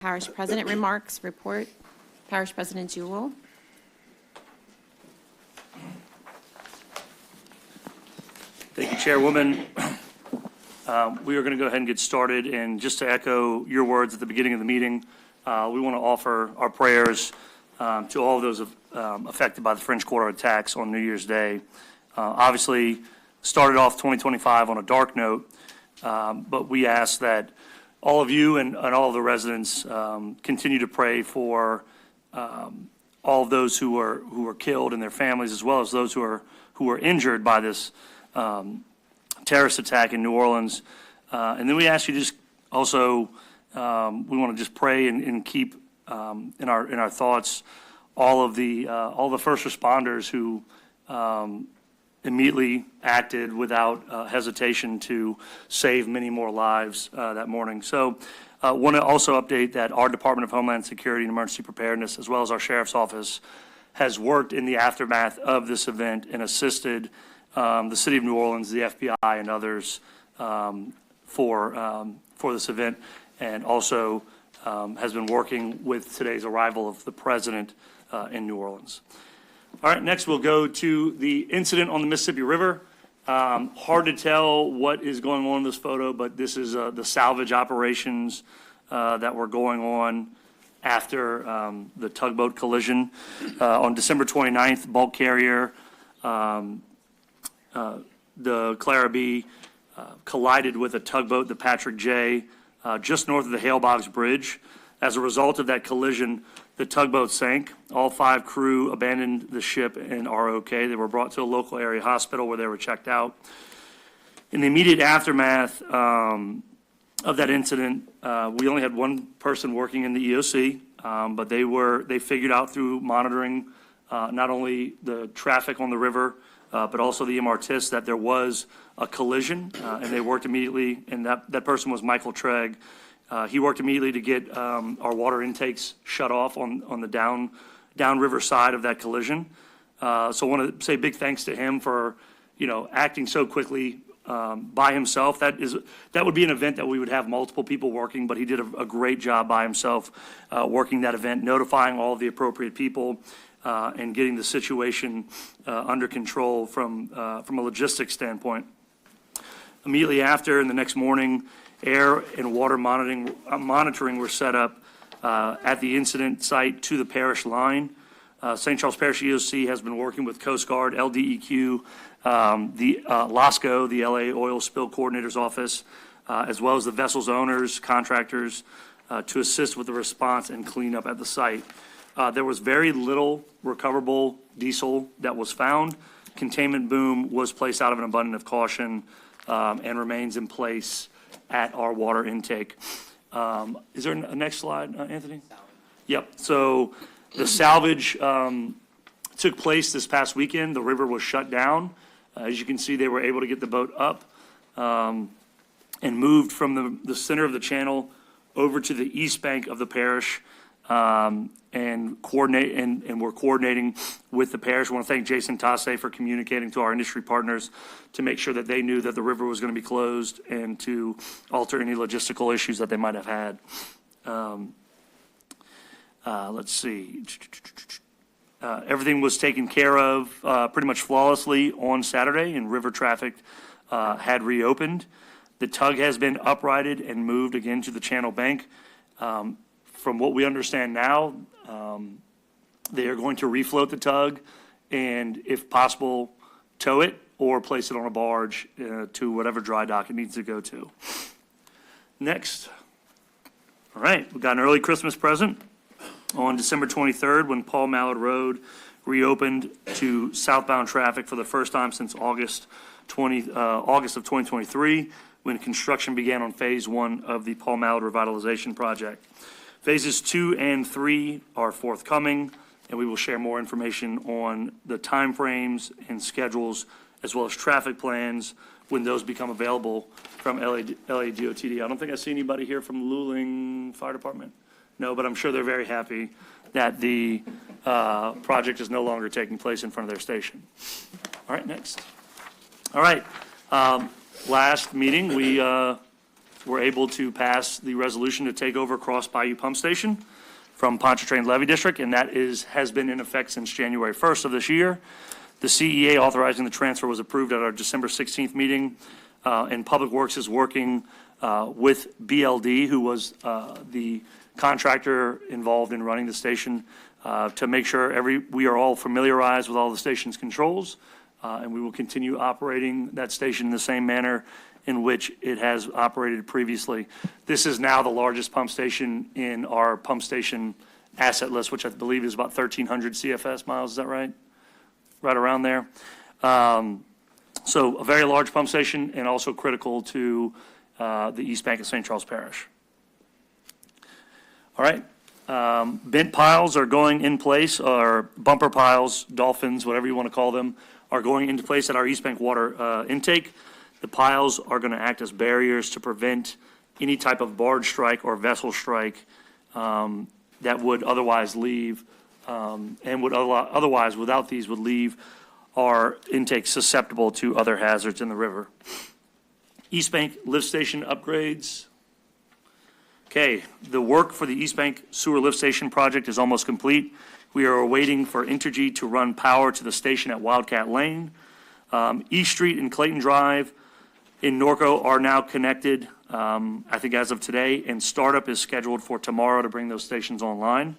Parish President remarks, report. Parish President Jewell. Thank you, Chairwoman. We are going to go ahead and get started. And just to echo your words at the beginning of the meeting, we want to offer our prayers to all of those affected by the French Quarter attacks on New Year's Day. Obviously, started off 2025 on a dark note, but we ask that all of you and all of the residents continue to pray for all of those who were killed and their families, as well as those who were injured by this terrorist attack in New Orleans. And then we ask you just also, we want to just pray and keep in our thoughts all the first responders who immediately acted without hesitation to save many more lives that morning. So I want to also update that our Department of Homeland Security and Emergency Preparedness, as well as our Sheriff's Office, has worked in the aftermath of this event and assisted the City of New Orleans, the FBI, and others for this event, and also has been working with today's arrival of the President in New Orleans. All right, next we'll go to the incident on the Mississippi River. Hard to tell what is going on in this photo, but this is the salvage operations that were going on after the tugboat collision. On December 29th, bulk carrier, the Clara B, collided with a tugboat, the Patrick J, just north of the Hale Boggs Bridge. As a result of that collision, the tugboat sank. All 5 crew abandoned the ship and are okay. They were brought to a local area hospital where they were checked out. In the immediate aftermath of that incident, we only had one person working in the EOC, but they figured out through monitoring not only the traffic on the river, but also the MRTIS, that there was a collision, and they worked immediately, and that person was Michael Treg. He worked immediately to get our water intakes shut off on the downriver side of that collision. So I want to say big thanks to him for, acting so quickly by himself. That would be an event that we would have multiple people working, but he did a great job by himself working that event, notifying all of the appropriate people, and getting the situation under control from a logistics standpoint. Immediately after, and the next morning, air and water monitoring were set up at the incident site to the parish line. St. Charles Parish EOC has been working with Coast Guard, LDEQ, the LOSCO, the LA Oil Spill Coordinator's Office, as well as the vessel's owners, contractors, to assist with the response and cleanup at the site. There was very little recoverable diesel that was found. Containment boom was placed out of an abundance of caution and remains in place at our water intake. Is there a next slide, Anthony? Yep. So the salvage took place this past weekend. The river was shut down. As you can see, they were able to get the boat up and moved from the center of the channel over to the east bank of the parish, and we're coordinating with the parish. I want to thank Jason Tasse for communicating to our industry partners to make sure that they knew that the river was going to be closed and to alter any logistical issues that they might have had. Let's see. Everything was taken care of pretty much flawlessly on Saturday, and river traffic had reopened. The tug has been uprighted and moved again to the channel bank. From what we understand now, they are going to refloat the tug and, if possible, tow it or place it on a barge to whatever dry dock it needs to go to. Next. All right, we got an early Christmas present on December 23rd when Paul Mallard Road reopened to southbound traffic for the first time since August of 2023, when construction began on phase 1 of the Paul Mallard Revitalization Project. Phases 2 and 3 are forthcoming, and we will share more information on the timeframes and schedules, as well as traffic plans when those become available from LA DOTD. I don't think I see anybody here from Luling Fire Department. No, but I'm sure they're very happy that the project is no longer taking place in front of their station. All right, next. All right, last meeting we were able to pass the resolution to take over Cross Bayou Pump Station from Pontchartrain Levy District, and that has been in effect since January 1st of this year. The CEA authorizing the transfer was approved at our December 16th meeting, and Public Works is working with BLD, who was the contractor involved in running the station, to make sure we are all familiarized with all the station's controls, and we will continue operating that station in the same manner in which it has operated previously. This is now the largest pump station in our pump station asset list, which I believe is about 1,300 CFS miles. Is that right? Right around there. So a very large pump station and also critical to the East Bank of St. Charles Parish. All right. Bent piles are going in place, or bumper piles, dolphins, whatever you want to call them, are going into place at our East Bank water intake. The piles are going to act as barriers to prevent any type of barge strike or vessel strike that would otherwise leave, and would otherwise, without these, would leave our intake susceptible to other hazards in the river. East Bank lift station upgrades. Okay, the work for the East Bank sewer lift station project is almost complete. We are waiting for Entergy to run power to the station at Wildcat Lane. East Street and Clayton Drive in Norco are now connected, I think as of today, and startup is scheduled for tomorrow to bring those stations online.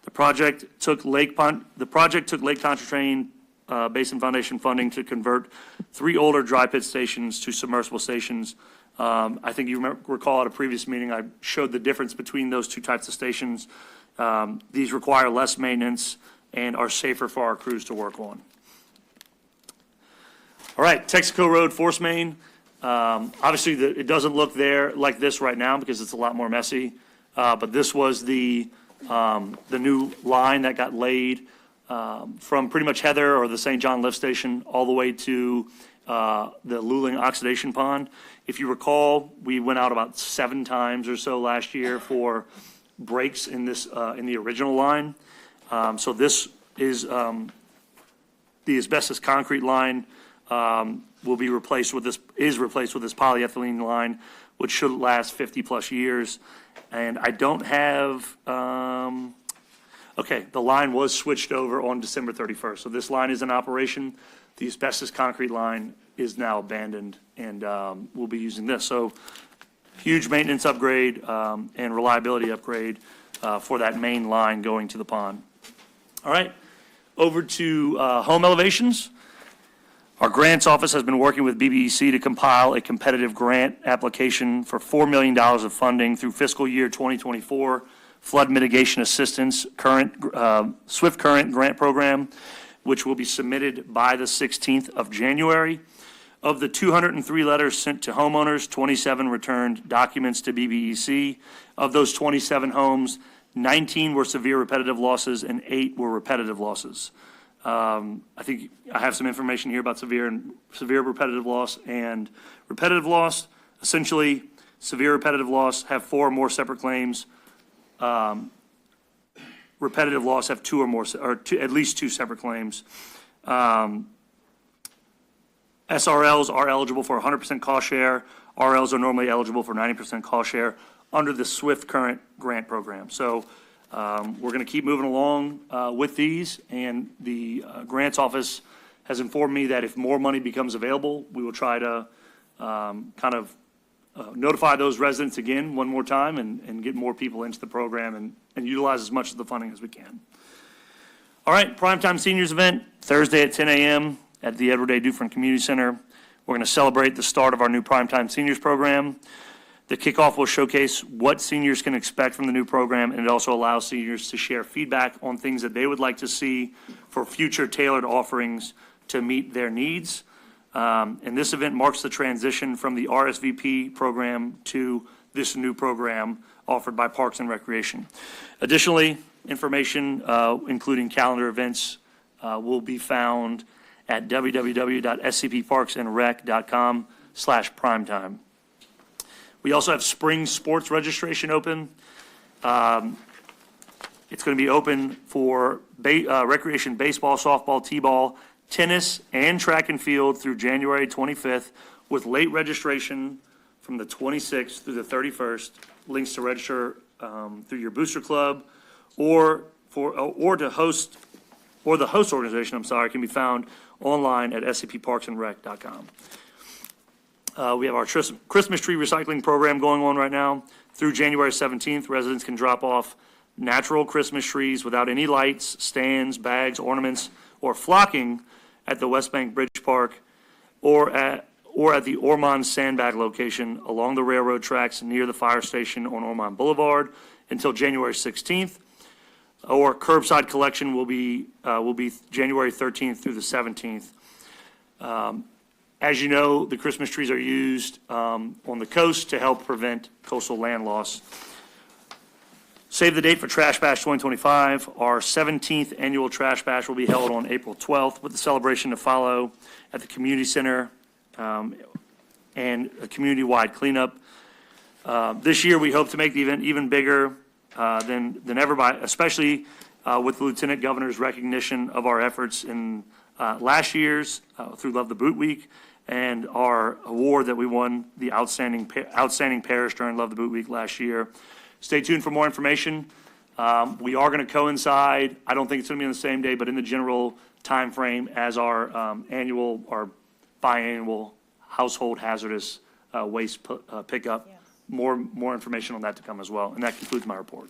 The project took Lake Pontchartrain Basin Foundation funding to convert 3 older dry pit stations to submersible stations. I think you recall at a previous meeting, I showed the difference between those two types of stations. These require less maintenance and are safer for our crews to work on. All right, Texaco Road force main. Obviously, it doesn't look there like this right now because it's a lot more messy. But this was the new line that got laid from pretty much Heather or the St. John lift station all the way to the Luling oxidation pond. If you recall, we went out about 7 times or so last year for breaks in this in the original line. So this is the asbestos concrete line will be replaced with this polyethylene line, which should last 50 plus years. And I don't have, okay, the line was switched over on December 31st. So this line is in operation. The asbestos concrete line is now abandoned, and we'll be using this. So huge maintenance upgrade and reliability upgrade for that main line going to the pond. All right, over to home elevations. Our grants office has been working with BBEC to compile a competitive grant application for $4 million of funding through fiscal year 2024 flood mitigation assistance Swift Current grant program, which will be submitted by the 16th of January. Of the 203 letters sent to homeowners, 27 returned documents to BBEC. Of those 27 homes, 19 were severe repetitive losses and 8 were repetitive losses. I think I have some information here about severe repetitive loss and repetitive loss. Essentially, severe repetitive loss have 4 or more separate claims. Repetitive loss have 2 or more, or at least 2 separate claims. SRLs are eligible for 100% cost share. RLs are normally eligible for 90% cost share under the Swift Current grant program. So we're going to keep moving along with these, and the grants office has informed me that if more money becomes available, we will try to notify those residents again one more time and get more people into the program and utilize as much of the funding as we can. All right, Primetime Seniors event, Thursday at 10 a.m. at the Edward A. Dufresne Community Center. We're going to celebrate the start of our new Primetime Seniors program. The kickoff will showcase what seniors can expect from the new program, and it also allows seniors to share feedback on things that they would like to see for future tailored offerings to meet their needs. And this event marks the transition from the RSVP program to this new program offered by Parks and Recreation. Additionally, information including calendar events will be found at www.scpparksandrec.com/primetime. We also have spring sports registration open. It's going to be open for recreation baseball, softball, t-ball, tennis, and track and field through January 25th, with late registration from the 26th through the 31st. Links to register through your booster club or the host organization, can be found online at scpparksandrec.com. We have our Christmas tree recycling program going on right now. Through January 17th, residents can drop off natural Christmas trees without any lights, stands, bags, ornaments, or flocking at the West Bank Bridge Park or at the Ormond Sandbag location along the railroad tracks near the fire station on Ormond Boulevard until January 16th. Or curbside collection will be January 13th through the 17th. As you know, the Christmas trees are used on the coast to help prevent coastal land loss. Save the date for Trash Bash 2025. Our 17th annual Trash Bash will be held on April 12th with the celebration to follow at the community center and a community-wide cleanup. This year, we hope to make the event even bigger than ever, especially with the Lieutenant Governor's recognition of our efforts in last year's through Love the Boot Week and our award that we won, the Outstanding Parish during Love the Boot Week last year. Stay tuned for more information. We are going to coincide, I don't think it's going to be on the same day, but in the general time frame as our biannual household hazardous waste pickup. More information on that to come as well. And that concludes my report.